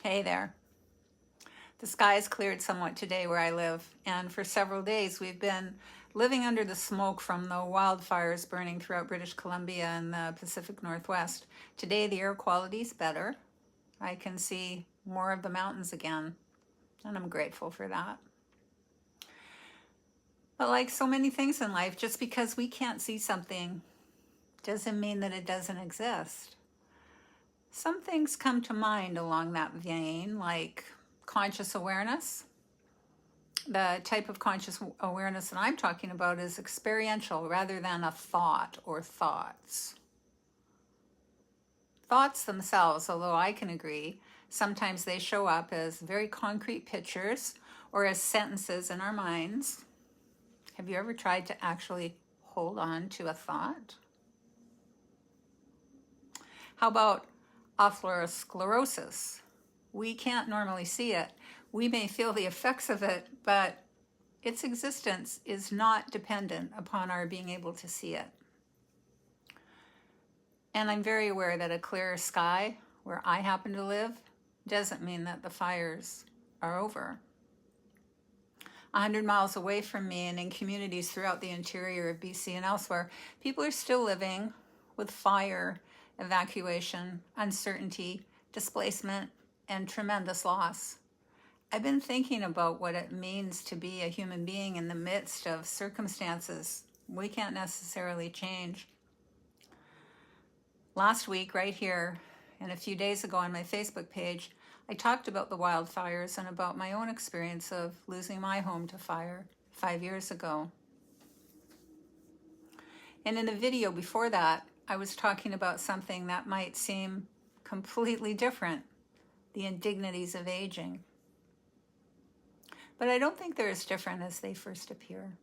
Hey there. The skies cleared somewhat today where I live, and for several days we've been living under the smoke from the wildfires burning throughout British Columbia and the Pacific Northwest. Today the air quality is better. I can see more of the mountains again, and I'm grateful for that. But like so many things in life, just because we can't see something doesn't mean that it doesn't exist. Some things come to mind along that vein, like conscious awareness. The type of conscious awareness that I'm talking about is experiential rather than a thought or thoughts. Thoughts themselves, although I can agree, sometimes they show up as very concrete pictures or as sentences in our minds. Have you ever tried to actually hold on to a thought? How about atherosclerosis? We can't normally see it. We may feel the effects of it, but its existence is not dependent upon our being able to see it. And I'm very aware that a clear sky where I happen to live doesn't mean that the fires are over. 100 miles away from me and in communities throughout the interior of BC and elsewhere, people are still living with fire, evacuation, uncertainty, displacement, and tremendous loss. I've been thinking about what it means to be a human being in the midst of circumstances we can't necessarily change. Last week, right here, and a few days ago on my Facebook page, I talked about the wildfires and about my own experience of losing my home to fire 5 years ago. And in the video before that, I was talking about something that might seem completely different, the indignities of aging. But I don't think they're as different as they first appear.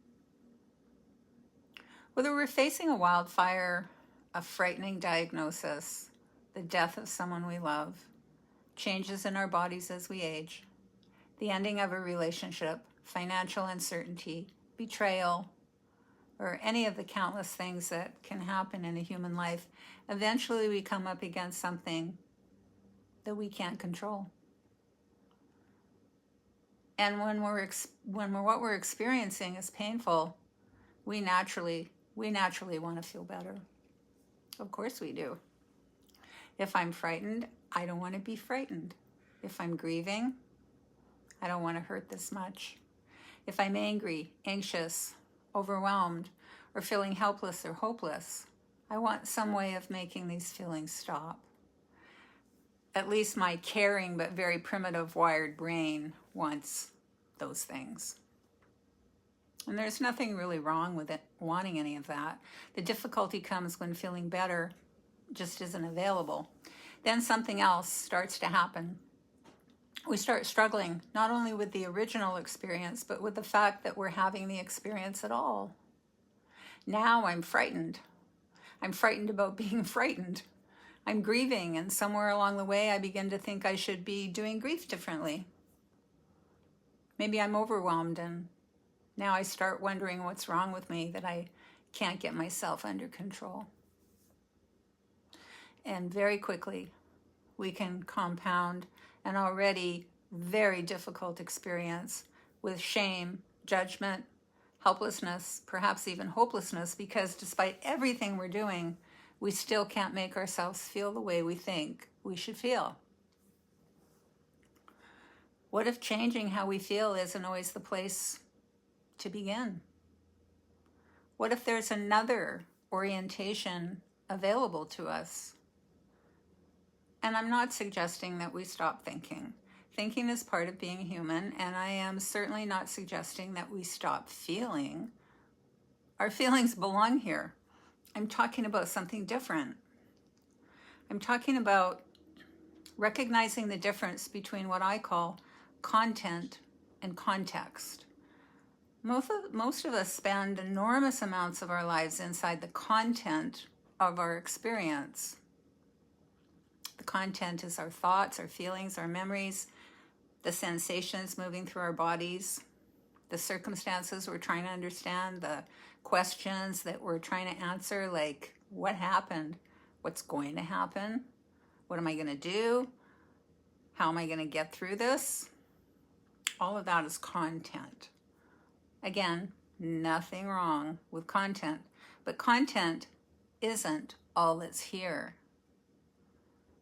Whether we're facing a wildfire, a frightening diagnosis, the death of someone we love, changes in our bodies as we age, the ending of a relationship, financial uncertainty, betrayal, or any of the countless things that can happen in a human life, eventually we come up against something that we can't control. And when what we're experiencing is painful, we naturally want to feel better. Of course we do. If I'm frightened, I don't want to be frightened. If I'm grieving, I don't want to hurt this much. If I'm angry, anxious, overwhelmed, or feeling helpless or hopeless, I want some way of making these feelings stop. At least my caring but very primitive wired brain wants those things. And there's nothing really wrong with it wanting any of that. The difficulty comes when feeling better just isn't available. Then something else starts to happen. We start struggling not only with the original experience, but with the fact that we're having the experience at all. Now I'm frightened. I'm frightened about being frightened. I'm grieving, and somewhere along the way I begin to think I should be doing grief differently. Maybe I'm overwhelmed, and now I start wondering what's wrong with me that I can't get myself under control. And very quickly, we can compound an already very difficult experience with shame, judgment, helplessness, perhaps even hopelessness, because despite everything we're doing, we still can't make ourselves feel the way we think we should feel. What if changing how we feel isn't always the place to begin? What if there's another orientation available to us? And I'm not suggesting that we stop thinking. Thinking is part of being human, and I am certainly not suggesting that we stop feeling. Our feelings belong here. I'm talking about something different. I'm talking about recognizing the difference between what I call content and context. Most of us spend enormous amounts of our lives inside the content of our experience. The content is our thoughts, our feelings, our memories, the sensations moving through our bodies, the circumstances we're trying to understand, the questions that we're trying to answer, like what happened, what's going to happen, what am I going to do, How am I going to get through this? All of that is content. Again, nothing wrong with content, but content isn't all that's here.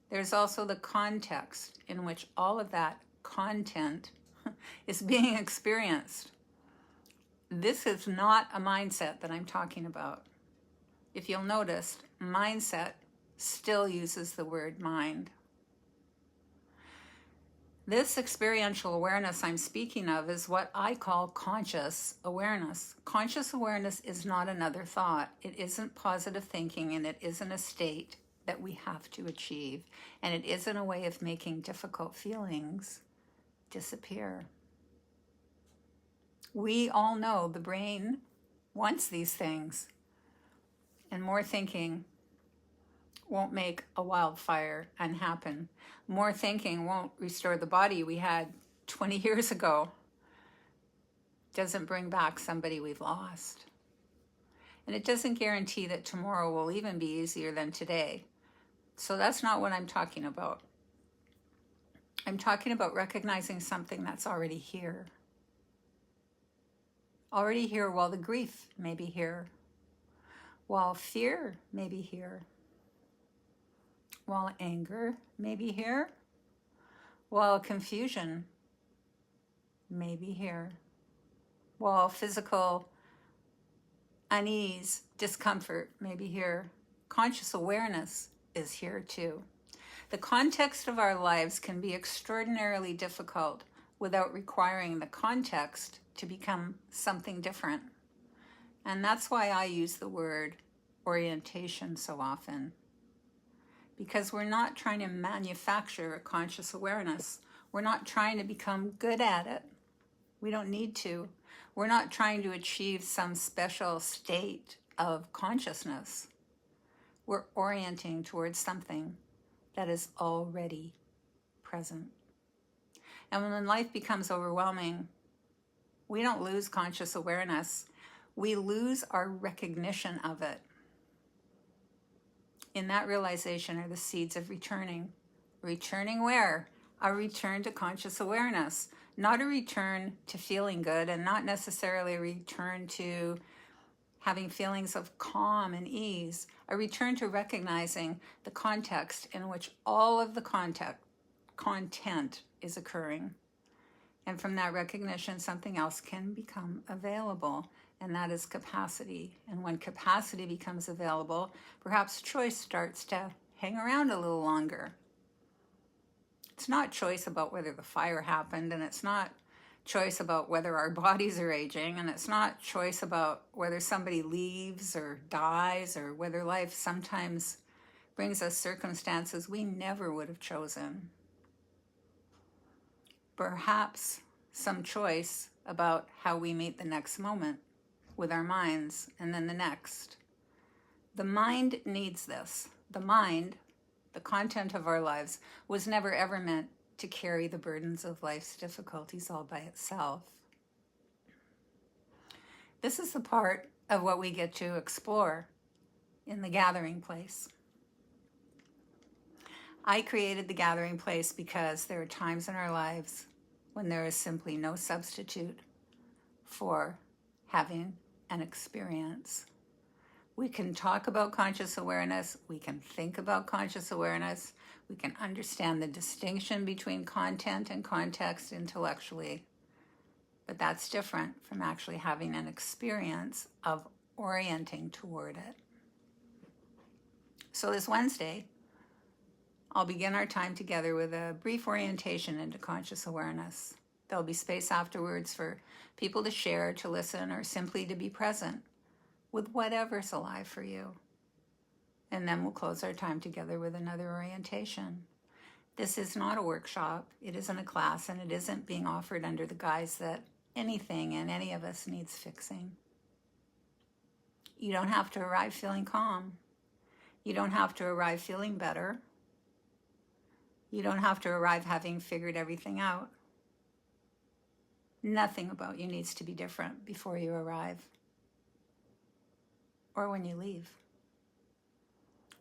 There's also the context in which all of that content is being experienced. This is not a mindset that I'm talking about. If you'll notice, mindset still uses the word mind. This experiential awareness I'm speaking of is what I call conscious awareness. Conscious awareness is not another thought. It isn't positive thinking, and it isn't a state that we have to achieve. And it isn't a way of making difficult feelings disappear. We all know the brain wants these things, and more thinking won't make a wildfire unhappen. More thinking won't restore the body we had 20 years ago. Doesn't bring back somebody we've lost. And it doesn't guarantee that tomorrow will even be easier than today. So that's not what I'm talking about. I'm talking about recognizing something that's already here. Already here while the grief may be here, while fear may be here, while anger may be here, while confusion may be here, while physical unease, discomfort may be here. Conscious awareness is here too. The context of our lives can be extraordinarily difficult without requiring the context to become something different. And that's why I use the word orientation so often. Because we're not trying to manufacture a conscious awareness. We're not trying to become good at it. We don't need to. We're not trying to achieve some special state of consciousness. We're orienting towards something that is already present. And when life becomes overwhelming, we don't lose conscious awareness. We lose our recognition of it. In that realization are the seeds of returning. Returning where? A return to conscious awareness. Not a return to feeling good, and not necessarily a return to having feelings of calm and ease. A return to recognizing the context in which all of the content is occurring. And from that recognition, something else can become available, and that is capacity. And when capacity becomes available, perhaps choice starts to hang around a little longer. It's not choice about whether the fire happened, and it's not choice about whether our bodies are aging, and it's not choice about whether somebody leaves or dies, or whether life sometimes brings us circumstances we never would have chosen. Perhaps some choice about how we meet the next moment with our minds, and then the next. The mind needs this. The mind, the content of our lives, was never ever meant to carry the burdens of life's difficulties all by itself. This is the part of what we get to explore in the gathering place. I created the gathering place because there are times in our lives when there is simply no substitute for having an experience. We can talk about conscious awareness, we can think about conscious awareness, we can understand the distinction between content and context intellectually, but that's different from actually having an experience of orienting toward it. So this Wednesday, I'll begin our time together with a brief orientation into conscious awareness. There'll be space afterwards for people to share, to listen, or simply to be present with whatever's alive for you. And then we'll close our time together with another orientation. This is not a workshop, it isn't a class, and it isn't being offered under the guise that anything and any of us needs fixing. You don't have to arrive feeling calm. You don't have to arrive feeling better. You don't have to arrive having figured everything out. Nothing about you needs to be different before you arrive or when you leave.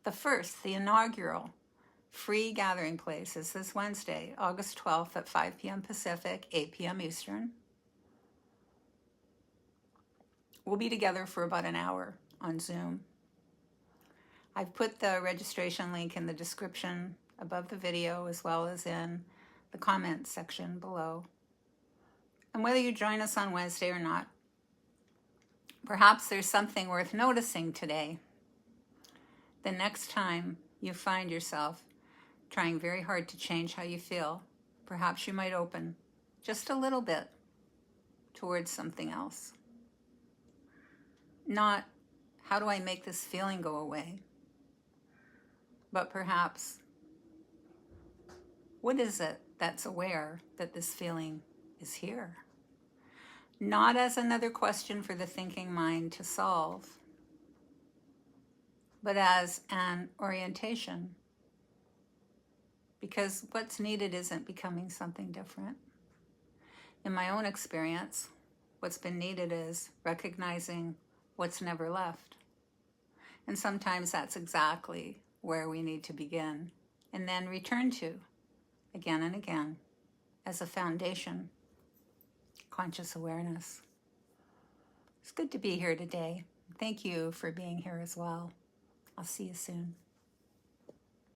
The inaugural, free gathering place is this Wednesday, August 12th at 5 p.m. Pacific, 8 p.m. Eastern. We'll be together for about an hour on Zoom. I've put the registration link in the description above the video as well as in the comments section below. And whether you join us on Wednesday or not, perhaps there's something worth noticing today. The next time you find yourself trying very hard to change how you feel, perhaps you might open just a little bit towards something else. Not, how do I make this feeling go away? But perhaps, what is it that's aware that this feeling is here? Not as another question for the thinking mind to solve, but as an orientation. Because what's needed isn't becoming something different. In my own experience, what's been needed is recognizing what's never left. And sometimes that's exactly where we need to begin and then return to again and again as a foundation, conscious awareness. It's good to be here today. Thank you for being here as well. I'll see you soon.